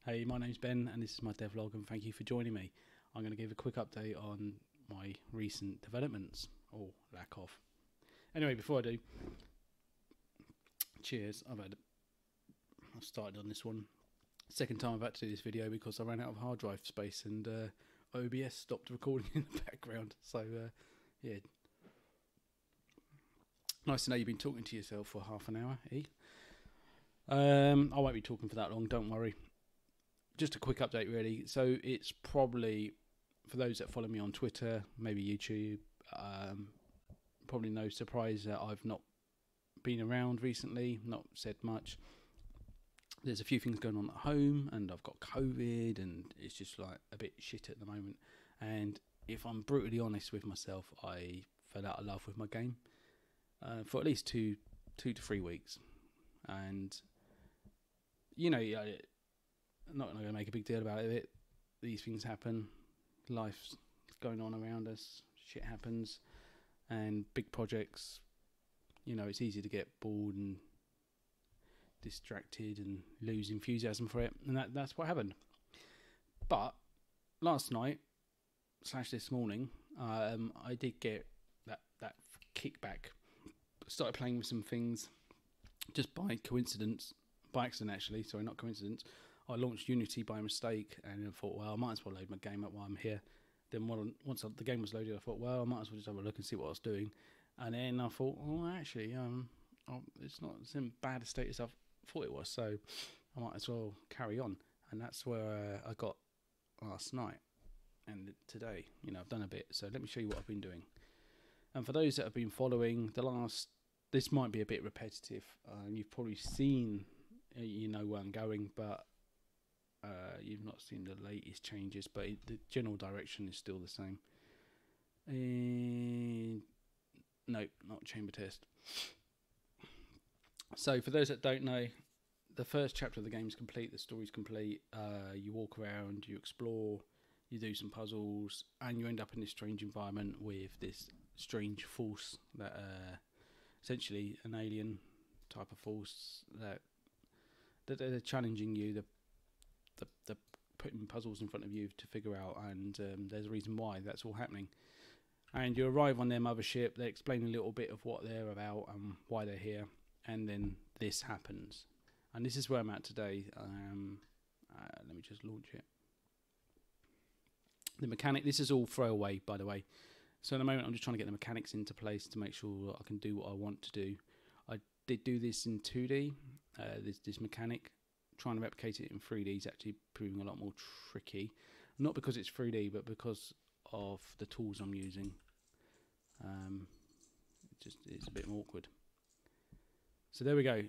Hey, my name's Ben, and this is my devlog, and thank you for joining me. I'm going to give a quick update on my recent developments, or lack of. Anyway, before I do, cheers. I've started on this one. Second time I've had to do this video because I ran out of hard drive space and OBS stopped recording in the background. So, yeah. Nice to know you've been talking to yourself for half an hour, eh? I won't be talking for that long, don't worry. Just a quick update, really. So it's probably, for those that follow me on Twitter, maybe YouTube, probably no surprise that I've not been around recently, not said much. There's a few things going on at home, and I've got COVID, and it's just like a bit shit at the moment. And if I'm brutally honest with myself, I fell out of love with my game for at least two to 3 weeks. And, you know, I'm not going to make a big deal about it. These things happen. Life's going on around us. Shit happens. And big projects, you know, it's easy to get bored and distracted and lose enthusiasm for it. And that's what happened. But last night / this morning, I did get that kickback. Started playing with some things just by coincidence. By accident, actually. Sorry, not coincidence. I launched Unity by mistake, and I thought, well, I might as well load my game up while I'm here. Then once the game was loaded, I thought, well, I might as well just have a look and see what I was doing. And then I thought, oh, actually, it's not as bad a state as I thought it was, so I might as well carry on. And that's where I got last night and today. You know, I've done a bit, so let me show you what I've been doing. And for those that have been following this might be a bit repetitive. You've probably seen, you know where I'm going, but you've not seen the latest changes, but the general direction is still the same. Nope, not chamber test. So for those that don't know, the first chapter of the game is complete, the story's complete. You walk around, you explore, you do some puzzles, and you end up in this strange environment with this strange force that essentially an alien type of force that they're challenging you. They're putting puzzles in front of you to figure out, and there's a reason why that's all happening. And you arrive on their mothership, they explain a little bit of what they're about and why they're here, and then this happens. And this is where I'm at today. Let me just launch it. The mechanic, this is all throwaway, by the way. So at the moment I'm just trying to get the mechanics into place to make sure I can do what I want to do. I did do this in 2D, this mechanic. Trying to replicate it in 3D is actually proving a lot more tricky. Not because it's 3D, but because of the tools I'm using. It's a bit awkward. So there we go.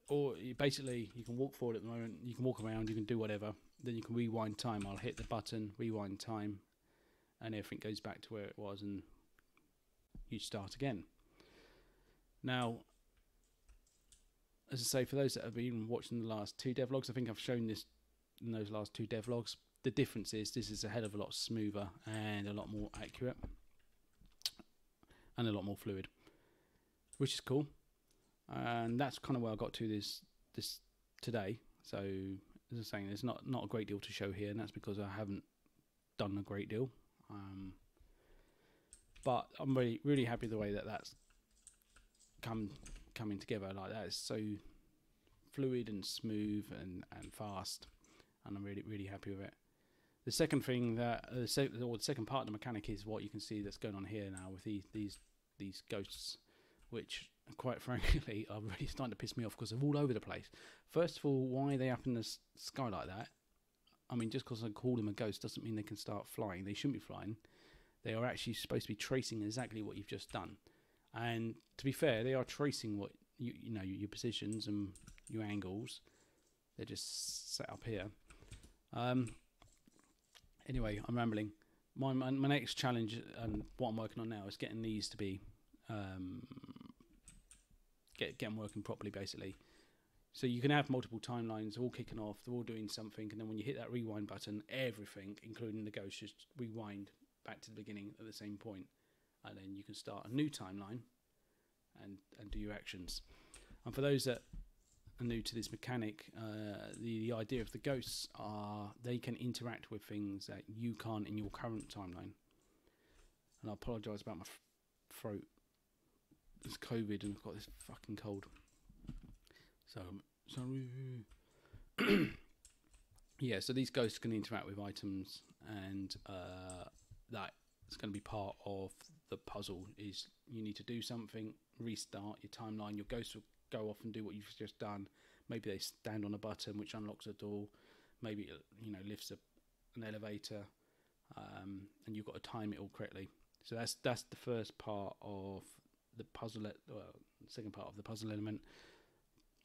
Or basically, you can walk forward at the moment. You can walk around. You can do whatever. Then you can rewind time. I'll hit the button, rewind time, and everything goes back to where it was, and you start again. Now, as I say, for those that have been watching the last 2 devlogs, I think I've shown this in those last 2 devlogs. The difference is this is a hell of a lot smoother and a lot more accurate and a lot more fluid, which is cool. And that's kind of where I got to this today. So as I was saying, there's not a great deal to show here, and that's because I haven't done a great deal. But I'm really happy the way that's coming together. Like that is so fluid and smooth and fast, and I'm really happy with it. The second thing the second part of the mechanic is what you can see that's going on here now with these ghosts, which quite frankly are really starting to piss me off because they're all over the place. First of all, why are they up in the sky like that? I mean, just because I call them a ghost doesn't mean they can start flying. They shouldn't be flying. They are actually supposed to be tracing exactly what you've just done. And to be fair, they are tracing what you know your positions and your angles. They're just set up here. Anyway, I'm rambling. My next challenge and what I'm working on now is getting these to be get them working properly, basically. So you can have multiple timelines, all kicking off, they're all doing something, and then when you hit that rewind button, everything, including the ghost, just rewind back to the beginning at the same point, and then you can start a new timeline and do your actions. And for those that are new to this mechanic, the idea of the ghosts are they can interact with things that you can't in your current timeline. And I apologise about my throat. It's COVID and I've got this fucking cold. So sorry. Yeah, so these ghosts can interact with items, and that's going to be part of the puzzle. Is you need to do something, restart your timeline. Your ghosts will go off and do what you've just done. Maybe they stand on a button which unlocks a door. Maybe it, lifts an elevator, and you've got to time it all correctly. So that's the first part of the puzzle. Second part of the puzzle element.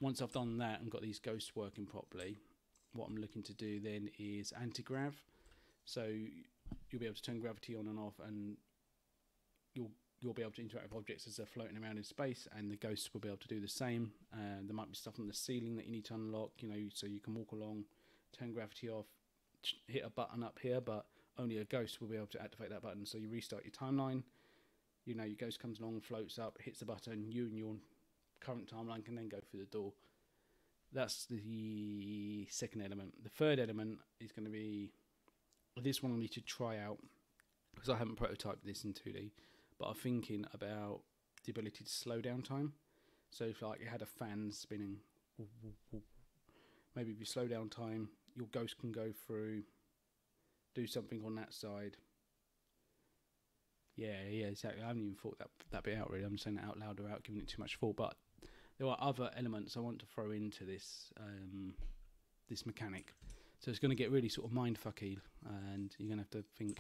Once I've done that and got these ghosts working properly, what I'm looking to do then is anti-grav. So you'll be able to turn gravity on and off, and you'll be able to interact with objects as they're floating around in space, and the ghosts will be able to do the same. There might be stuff on the ceiling that you need to unlock, so you can walk along, turn gravity off, hit a button up here, but only a ghost will be able to activate that button. So you restart your timeline, your ghost comes along, floats up, hits the button, you and your current timeline can then go through the door. That's the second element. The third element is going to be, this one I need to try out because I haven't prototyped this in 2D, but I'm thinking about the ability to slow down time. So if you had a fan spinning, maybe if you slow down time, your ghost can go through, do something on that side. Yeah, exactly. I haven't even thought that bit out really. I'm saying it out loud without giving it too much thought, but there are other elements I want to throw into this this mechanic. So it's going to get really sort of mindfucky, and you're going to have to think,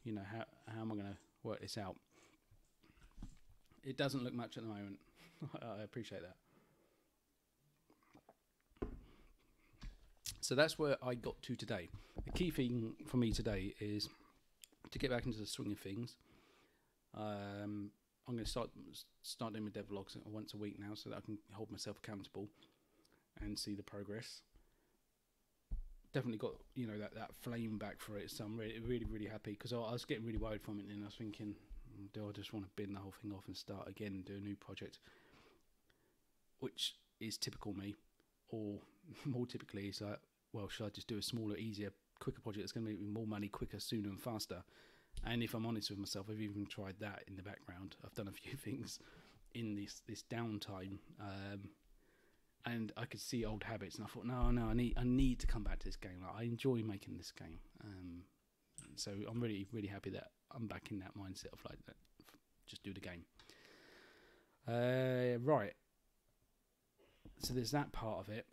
how am I going to work this out? It doesn't look much at the moment. I appreciate that. So that's where I got to today. The key thing for me today is to get back into the swing of things. I'm going to start doing my devlogs once a week now, so that I can hold myself accountable and see the progress. Definitely got that flame back for it, so I'm really happy, because I was getting really worried from it, and I was thinking, do I just want to bin the whole thing off and start again and do a new project, which is typical me, or more typically it's like, well, should I just do a smaller, easier, quicker project that's going to make me more money quicker, sooner and faster? And if I'm honest with myself, I've even tried that in the background. I've done a few things in this downtime, and I could see old habits, and I thought, no, I need to come back to this game. I enjoy making this game, so I'm really happy that I'm back in that mindset of that, just do the game. Right. So there's that part of it.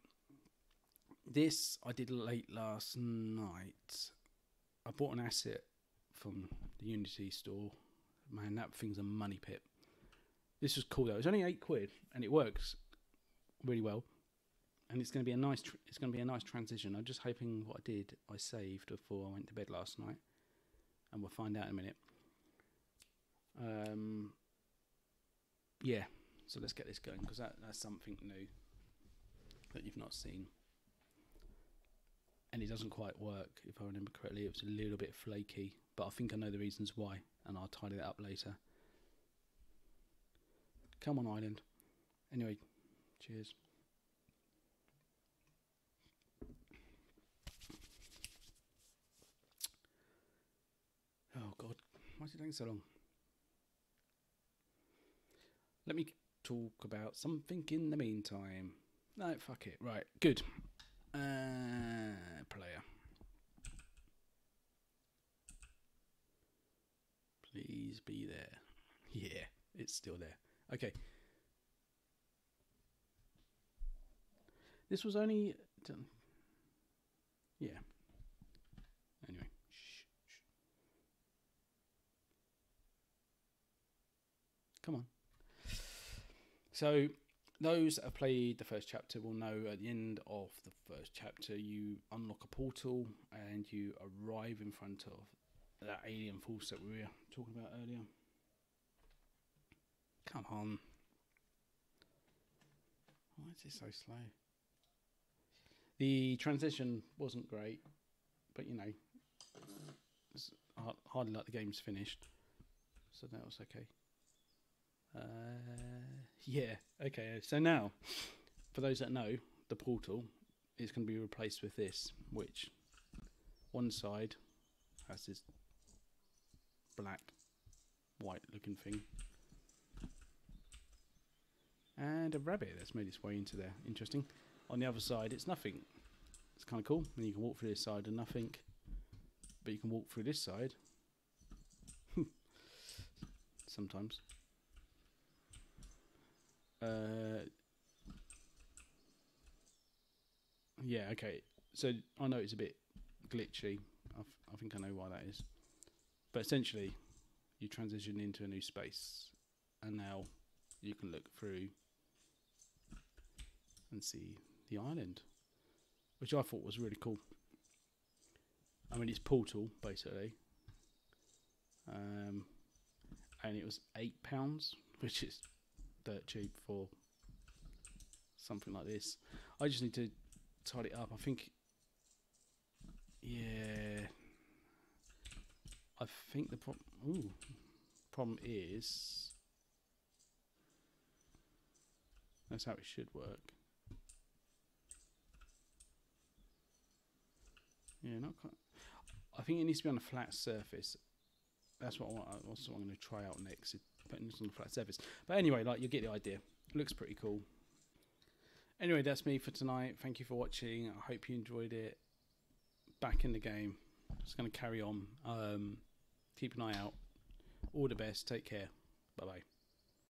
This I did late last night. I bought an asset from the Unity store. Man, that thing's a money pit. This was cool though. It's only £8 and it works really well. And it's going to be a nice. It's going to be a nice transition. I'm just hoping what I saved before I went to bed last night, and we'll find out in a minute. Yeah. So let's get this going, because that's something new that you've not seen. And it doesn't quite work, if I remember correctly. It was a little bit flaky, but I think I know the reasons why, and I'll tidy that up later. Come on, Island. Anyway, cheers. Oh God, why is it taking so long? Let me talk about something in the meantime. No, fuck it. Right, good. Player. Please be there. Yeah, it's still there. Okay. This was only done. Yeah. Anyway. Shh. Come on. So, those that have played the first chapter will know at the end of the first chapter you unlock a portal and you arrive in front of that alien force that we were talking about earlier. Come on. Why is this so slow? The transition wasn't great, but it's hardly like the game's finished, so that was okay. Yeah. Okay. So now, for those that know, the portal is going to be replaced with this, which one side has this black, white-looking thing, and a rabbit that's made its way into there. Interesting. On the other side, it's nothing. It's kind of cool. And you can walk through this side and nothing, but you can walk through this side. Sometimes. Yeah, okay. So I know it's a bit glitchy. I think I know why that is. But essentially, you transition into a new space, and now you can look through and see the island, which I thought was really cool. I mean, it's Portal, basically. And it was £8, which is dirt cheap for something like this. I just need to tidy it up. I think, yeah, I think the problem is, that's how it should work. Yeah, not quite. I think it needs to be on a flat surface. That's what I want. That's what I'm going to try out next. Putting this on a flat surface. But anyway, like, you get the idea. Looks pretty cool. Anyway, that's me for tonight. Thank you for watching. I hope you enjoyed it. Back in the game. Just going to carry on. Keep an eye out. All the best. Take care. Bye bye.